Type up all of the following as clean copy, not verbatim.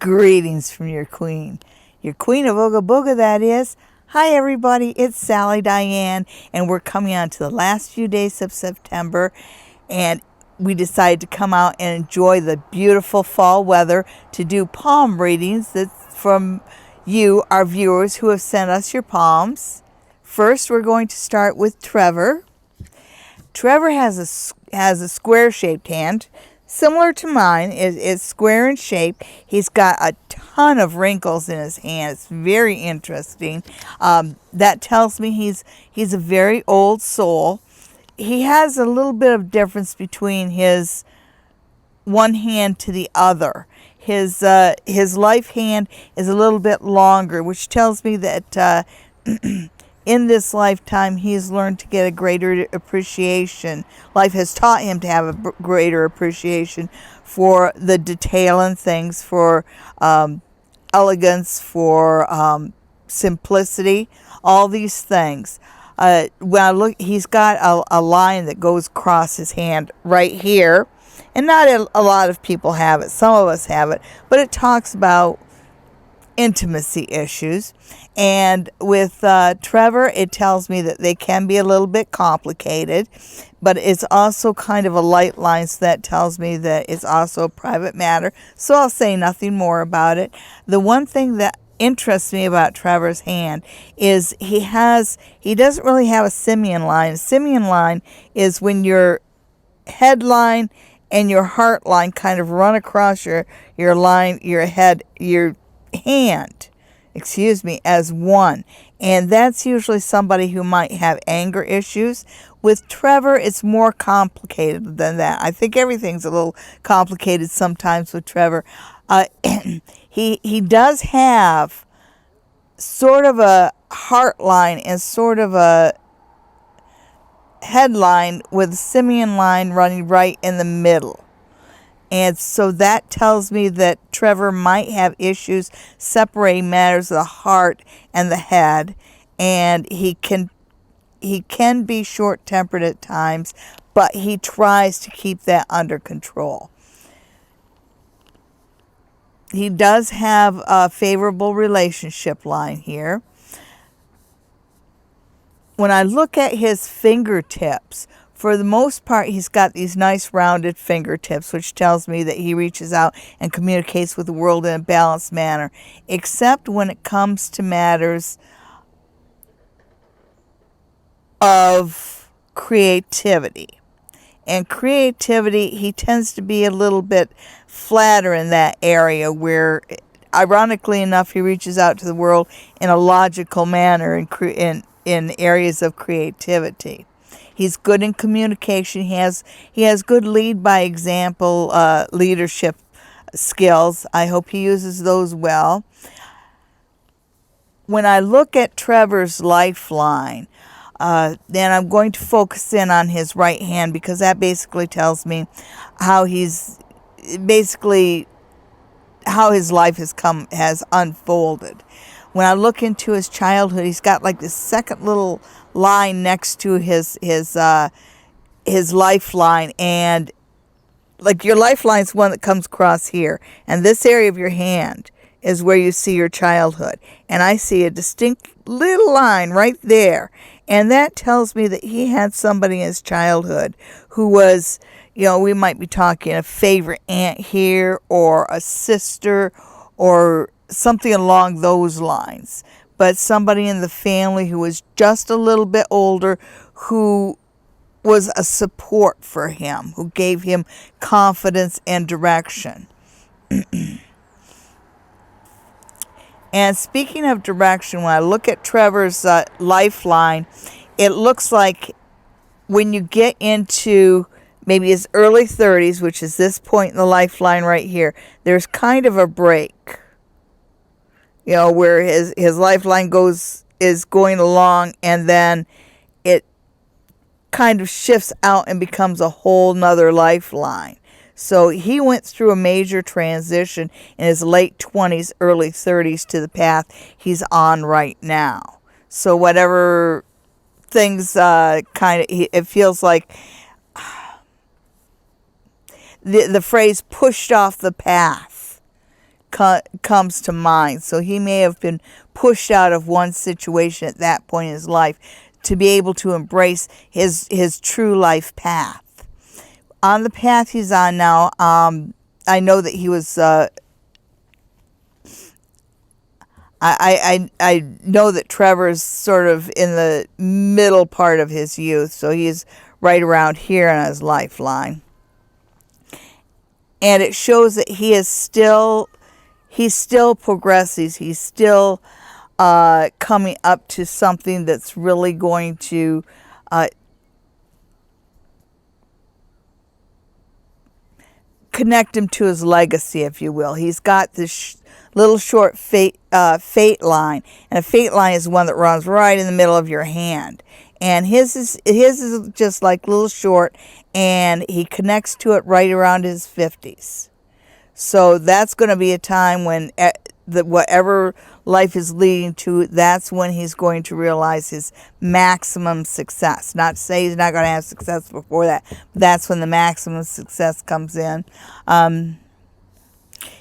Greetings from your queen. Your Queen of Ooga Booga, that is. Hi, everybody. It's Sally Diane, and we're coming on to the last few days of September, and we decided to come out and enjoy the beautiful fall weather to do palm readings from you, our viewers, who have sent us your palms. First, we're going to start with Trevor. Trevor has a square-shaped hand, similar to mine. It's square in shape. He's got a ton of wrinkles in his hand. It's very interesting. That tells me he's a very old soul. He has a little bit of difference between his one hand to the other. His life hand is a little bit longer, which tells me that in this lifetime, he's learned to get a greater appreciation. Life has taught him to have a greater appreciation for the detail in things, for elegance, for simplicity, all these things. When I look, he's got a line that goes across his hand right here. And not a lot of people have it. Some of us have it. But it talks about intimacy issues. And with Trevor, it tells me that they can be a little bit complicated, but it's also kind of a light line, so that tells me that it's also a private matter, so I'll say nothing more about it. The one thing that interests me about Trevor's hand is he doesn't really have a simian line. A simian line is when your head line and your heart line kind of run across your hand, as one. And that's usually somebody who might have anger issues. With Trevor, it's more complicated than that. I think everything's a little complicated sometimes with Trevor. He does have sort of a heart line and sort of a headline with a simian line running right in the middle. And so that tells me that Trevor might have issues separating matters of the heart and the head, and he can be short-tempered at times, but he tries to keep that under control. He does have a favorable relationship line here. When I look at his fingertips, for the most part, he's got these nice rounded fingertips, which tells me that he reaches out and communicates with the world in a balanced manner, except when it comes to matters of creativity. And creativity, he tends to be a little bit flatter in that area where, ironically enough, he reaches out to the world in a logical manner in areas of creativity. He's good in communication. He has good lead by example leadership skills. I hope he uses those well. When I look at Trevor's lifeline, then I'm going to focus in on his right hand, because that basically tells me how his life has unfolded. When I look into his childhood, he's got like this second little line next to his lifeline, and like your lifeline is one that comes across here, and this area of your hand is where you see your childhood, and I see a distinct little line right there, and that tells me that he had somebody in his childhood who was, we might be talking a favorite aunt here, or a sister, or something along those lines, but somebody in the family who was just a little bit older, who was a support for him, who gave him confidence and direction. And speaking of direction, when I look at Trevor's lifeline, it looks like when you get into maybe his early 30s, which is this point in the lifeline right here, there's kind of a break. Where his lifeline is going along, and then it kind of shifts out and becomes a whole nother lifeline. So he went through a major transition in his late 20s, early 30s to the path he's on right now. So whatever things it feels like the phrase pushed off the path comes to mind. So he may have been pushed out of one situation at that point in his life to be able to embrace his true life path. On the path he's on now, I know that he was. I know that Trevor's sort of in the middle part of his youth, so he's right around here on his lifeline. And it shows that he still progresses. He's still coming up to something that's really going to connect him to his legacy, if you will. He's got this little short fate line, and a fate line is one that runs right in the middle of your hand. And his is just like little short, and he connects to it right around his 50s. So that's going to be a time when whatever life is leading to, that's when he's going to realize his maximum success. Not to say he's not going to have success before that, but that's when the maximum success comes in.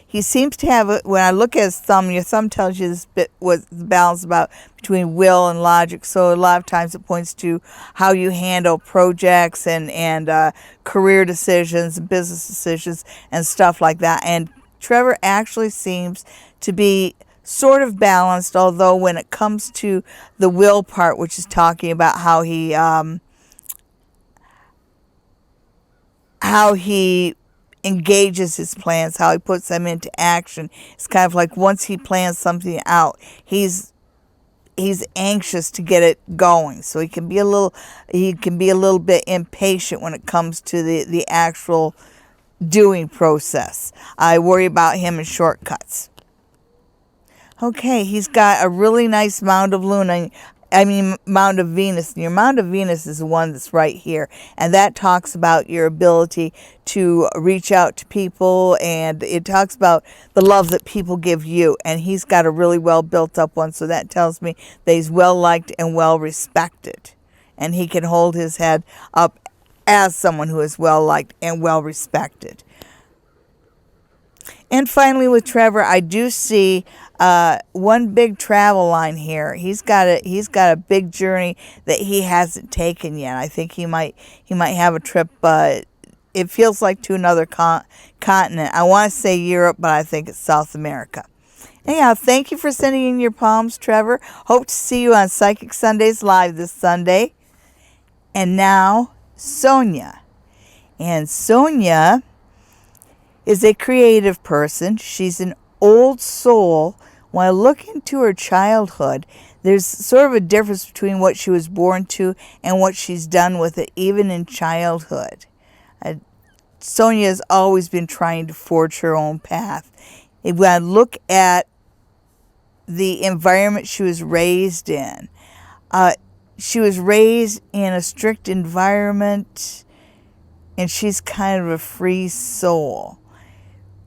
He seems to have, when I look at his thumb, your thumb tells you this bit what the balance about between will and logic. So a lot of times it points to how you handle projects and career decisions, business decisions, and stuff like that. And Trevor actually seems to be sort of balanced, although when it comes to the will part, which is talking about how he engages his plans, how he puts them into action. It's kind of like once he plans something out, he's anxious to get it going. So he can be a little bit impatient when it comes to the actual doing process. I worry about him in shortcuts. Okay, he's got a really nice mound of mound of Venus. And your mound of Venus is the one that's right here. And that talks about your ability to reach out to people. And it talks about the love that people give you. And he's got a really well built up one. So that tells me that he's well liked and well respected. And he can hold his head up as someone who is well liked and well respected. And finally, with Trevor, I do see one big travel line here. He's got a big journey that he hasn't taken yet. I think he might have a trip. It feels like to another continent. I want to say Europe, but I think it's South America. Anyhow, thank you for sending in your poems, Trevor. Hope to see you on Psychic Sundays Live this Sunday. And now, Sonia. And Sonia is a creative person. She's an old soul. When I look into her childhood, there's sort of a difference between what she was born to and what she's done with it, even in childhood. Sonia has always been trying to forge her own path. When I look at the environment she was raised in, she was raised in a strict environment, and she's kind of a free soul.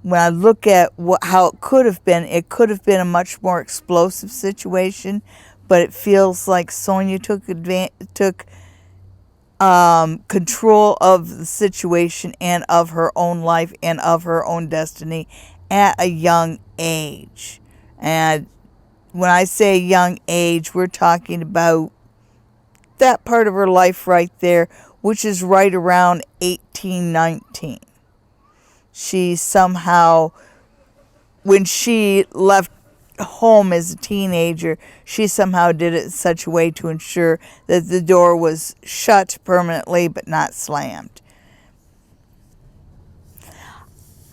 When I look at how it could have been a much more explosive situation, but it feels like Sonia took control of the situation and of her own life and of her own destiny at a young age. And when I say young age, we're talking about that part of her life right there, which is right around 18, 19. She somehow, when she left home as a teenager, she somehow did it in such a way to ensure that the door was shut permanently but not slammed.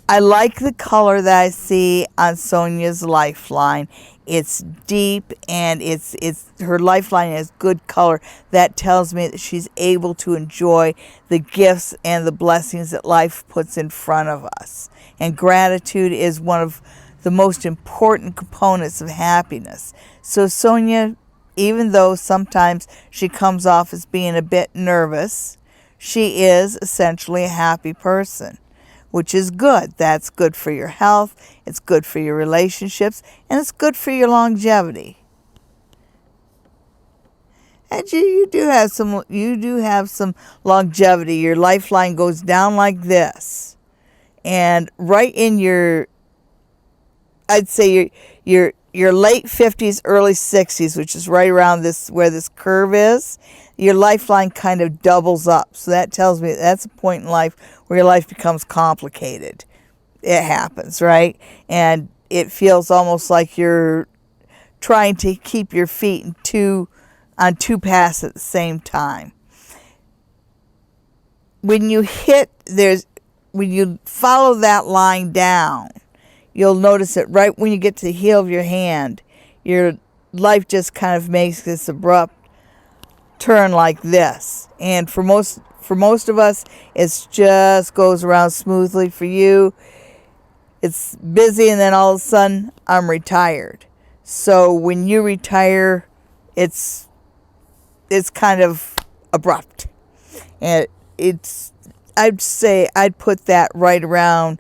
I like the color that I see on Sonia's lifeline. It's deep, and it's her lifeline has good color. That tells me that she's able to enjoy the gifts and the blessings that life puts in front of us. And gratitude is one of the most important components of happiness. So Sonia, even though sometimes she comes off as being a bit nervous, she is essentially a happy person, which is good. That's good for your health, it's good for your relationships, and it's good for your longevity. And you do have some longevity. Your lifeline goes down like this. And right in your I'd say your late 50s, early 60s, which is right around this where this curve is. Your lifeline kind of doubles up. So that tells me that's a point in life where your life becomes complicated. It happens, right? And it feels almost like you're trying to keep your feet on two paths at the same time. When you follow that line down, you'll notice it right when you get to the heel of your hand. Your life just kind of makes this abrupt turn like this. And for most of us, it just goes around smoothly. For you, it's busy, and then all of a sudden, I'm retired. So when you retire, it's kind of abrupt. And I'd say I'd put that right around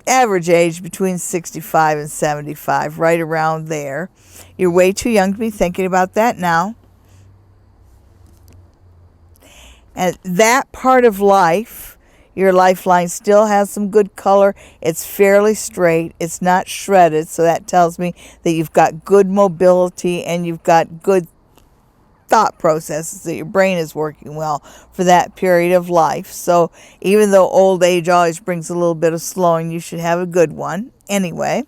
average age between 65 and 75, right around there. You're way too young to be thinking about that now. And that part of life, your lifeline still has some good color. It's fairly straight. It's not shredded. So that tells me that you've got good mobility and you've got good thought processes, that your brain is working well for that period of life. So even though old age always brings a little bit of slowing, you should have a good one. Anyway,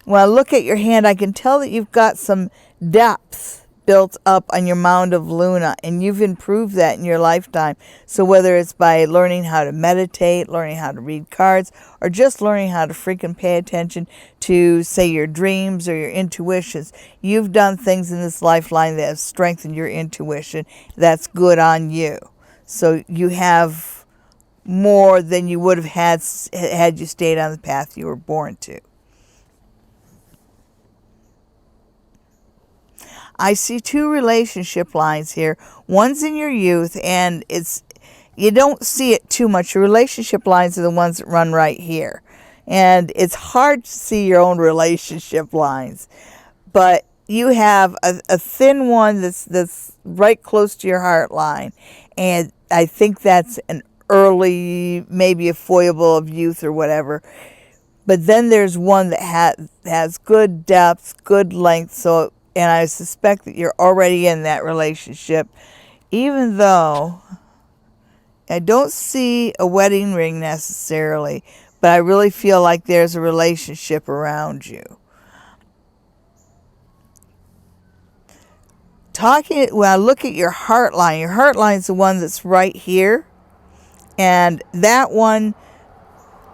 when I look at your hand, I can tell that you've got some depth built up on your mound of Luna, and you've improved that in your lifetime. So whether it's by learning how to meditate, learning how to read cards, or just learning how to freaking pay attention to, say, your dreams or your intuitions, you've done things in this lifeline that have strengthened your intuition. That's good on you. So you have more than you would have had you stayed on the path you were born to. I see two relationship lines here. One's in your youth, and you don't see it too much. Your relationship lines are the ones that run right here. And it's hard to see your own relationship lines. But you have a thin one that's right close to your heart line. And I think that's an early, maybe a foible of youth or whatever. But then there's one that has good depth, good length, and I suspect that you're already in that relationship, even though I don't see a wedding ring necessarily, but I really feel like there's a relationship around you. When I look at your heart line's the one that's right here, and that one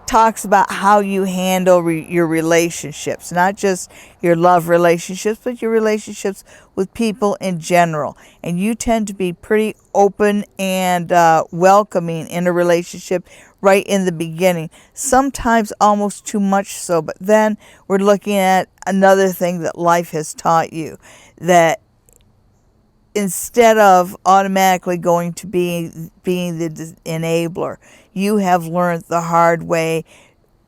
talks about how you handle your relationships, not just your love relationships, but your relationships with people in general. And you tend to be pretty open and welcoming in a relationship right in the beginning, sometimes almost too much so. But then we're looking at another thing that life has taught you, that instead of automatically going to being the enabler, you have learned the hard way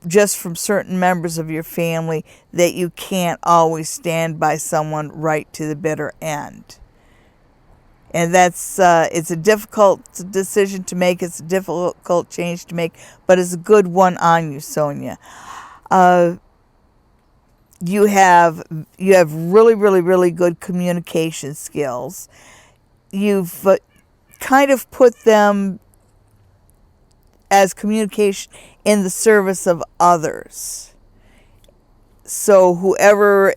just from certain members of your family that you can't always stand by someone right to the bitter end. And that's it's a difficult decision to make. It's a difficult change to make, but it's a good one on you, Sonia. You have really, really, really good communication skills. You've kind of put them as communication in the service of others. So whoever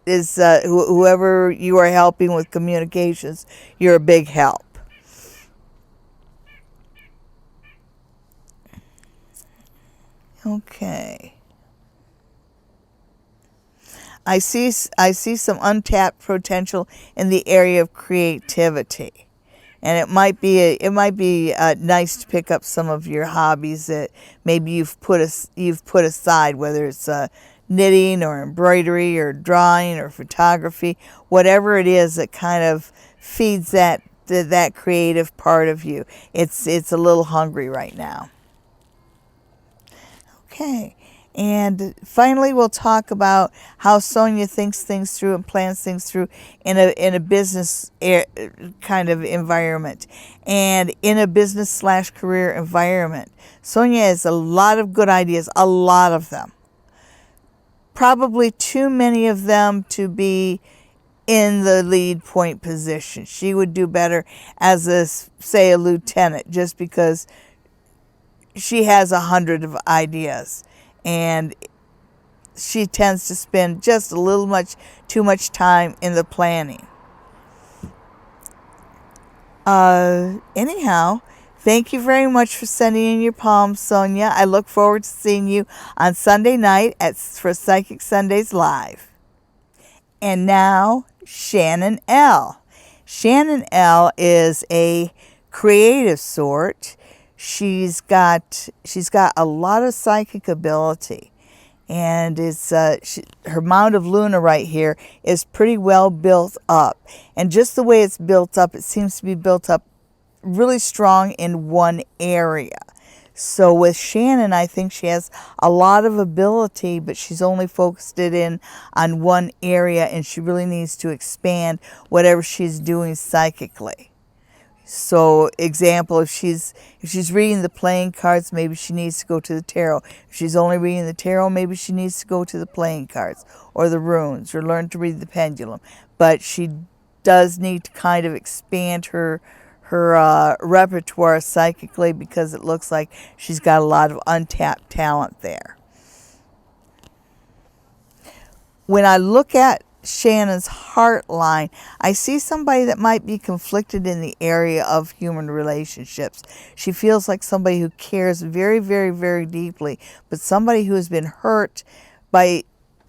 whoever you are helping with communications, you're a big help. Okay. I see some untapped potential in the area of creativity. And it might be nice to pick up some of your hobbies that maybe you've put aside, whether it's knitting or embroidery or drawing or photography, whatever it is that kind of feeds that creative part of you. It's a little hungry right now. Okay, And finally, we'll talk about how Sonia thinks things through and plans things through in a business kind of environment and in a business slash career environment. Sonia has a lot of good ideas, a lot of them. Probably too many of them to be in the lead point position. She would do better as say a lieutenant, just because she has 100 of ideas, and she tends to spend just a little too much time in the planning. Anyhow, thank you very much for sending in your poems, Sonia. I look forward to seeing you on Sunday night for Psychic Sundays Live. And now, Shannon L. Shannon L is a creative sort. She's got a lot of psychic ability, and her Mound of Luna right here is pretty well built up. And just the way it's built up, it seems to be built up really strong in one area. So with Shannon, I think she has a lot of ability, but she's only focused it in on one area, and she really needs to expand whatever she's doing psychically. So, example, if she's reading the playing cards, maybe she needs to go to the tarot. If she's only reading the tarot, maybe she needs to go to the playing cards or the runes or learn to read the pendulum. But she does need to kind of expand her repertoire psychically, because it looks like she's got a lot of untapped talent there. When I look at Shannon's heart line, I see somebody that might be conflicted in the area of human relationships. She feels like somebody who cares very, very, very deeply, but somebody who has been hurt by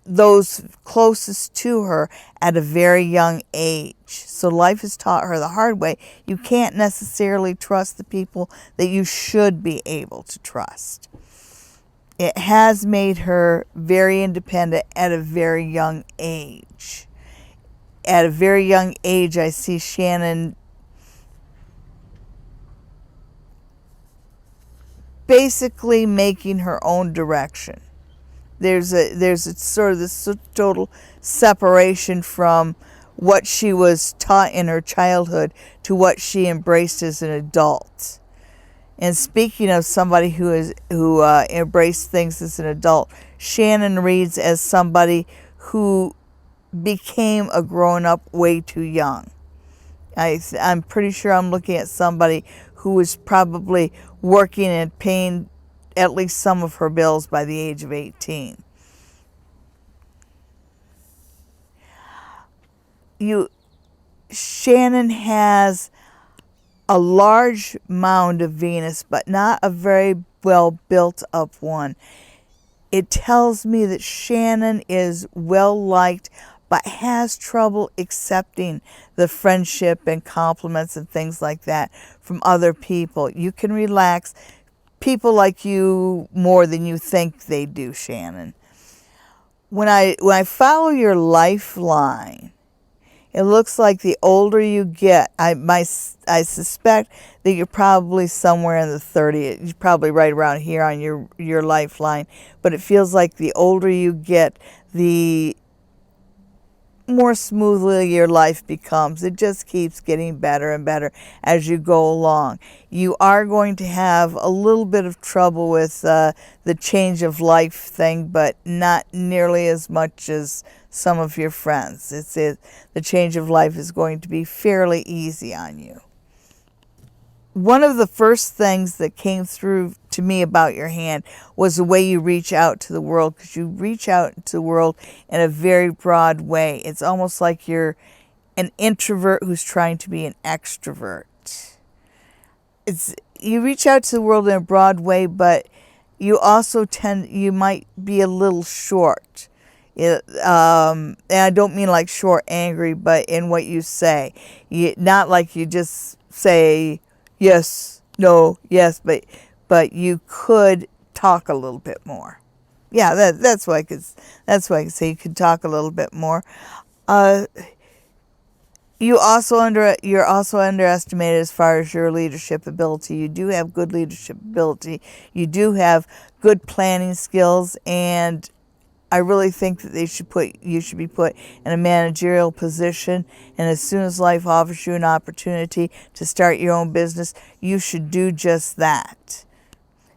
those closest to her at a very young age. So life has taught her the hard way. You can't necessarily trust the people that you should be able to trust. It has made her very independent at a very young age. At a very young age, I see Shannon basically making her own direction. There's a sort of this total separation from what she was taught in her childhood to what she embraced as an adult. And speaking of somebody who embraced things as an adult, Shannon reads as somebody who became a grown-up way too young. I'm pretty sure I'm looking at somebody who was probably working and paying at least some of her bills by the age of 18. Shannon has a large mound of Venus, but not a very well built up one. It tells me that Shannon is well liked, but has trouble accepting the friendship and compliments and things like that from other people. You can relax. People like you more than you think they do, Shannon. When I follow your lifeline, it looks like the older you get, I suspect that you're probably somewhere in the 30s. You're probably right around here on your lifeline. But it feels like the older you get, the more smoothly your life becomes. It just keeps getting better and better as you go along. You are going to have a little bit of trouble with the change of life thing, but not nearly as much as some of your friends. The change of life is going to be fairly easy on you. One of the first things that came through to me about your hand was the way you reach out to the world, because you reach out to the world in a very broad way. It's almost like you're an introvert who's trying to be an extrovert. You reach out to the world in a broad way, but you also you might be a little short. And I don't mean like short, angry, but in what you say. Not like you just say yes, no, yes, but you could talk a little bit more. Yeah, that's why I could say you could talk a little bit more. You're also underestimated as far as your leadership ability. You do have good leadership ability. You do have good planning skills, and I really think that you should be put in a managerial position. And as soon as life offers you an opportunity to start your own business, you should do just that.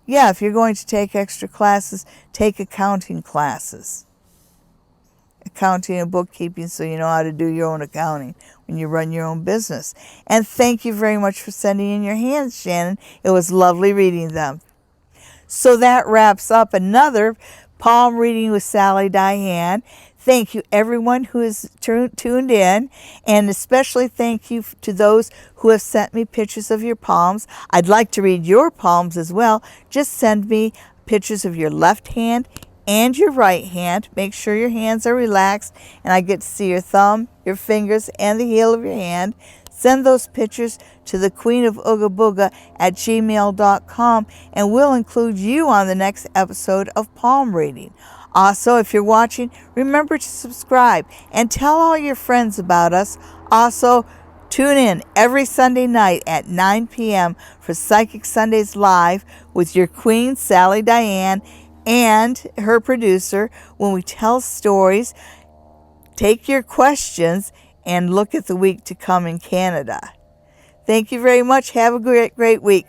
Yeah, if you're going to take extra classes, take accounting classes. Accounting and bookkeeping, so you know how to do your own accounting when you run your own business. And thank you very much for sending in your hands, Shannon. It was lovely reading them. So that wraps up another palm reading with Sally Diane. Thank you, everyone who has tuned in, and especially thank you to those who have sent me pictures of your palms. I'd like to read your palms as well. Just send me pictures of your left hand and your right hand. Make sure your hands are relaxed and I get to see your thumb, your fingers, and the heel of your hand. Send those pictures to the Queen of Ooga Booga at gmail.com, and we'll include you on the next episode of Palm Reading. Also, if you're watching, remember to subscribe and tell all your friends about us. Also, tune in every Sunday night at 9 p.m. for Psychic Sundays Live with your Queen, Sally Diane, and her producer when we tell stories, take your questions, and look at the week to come in Canada. Thank you very much. Have a great week.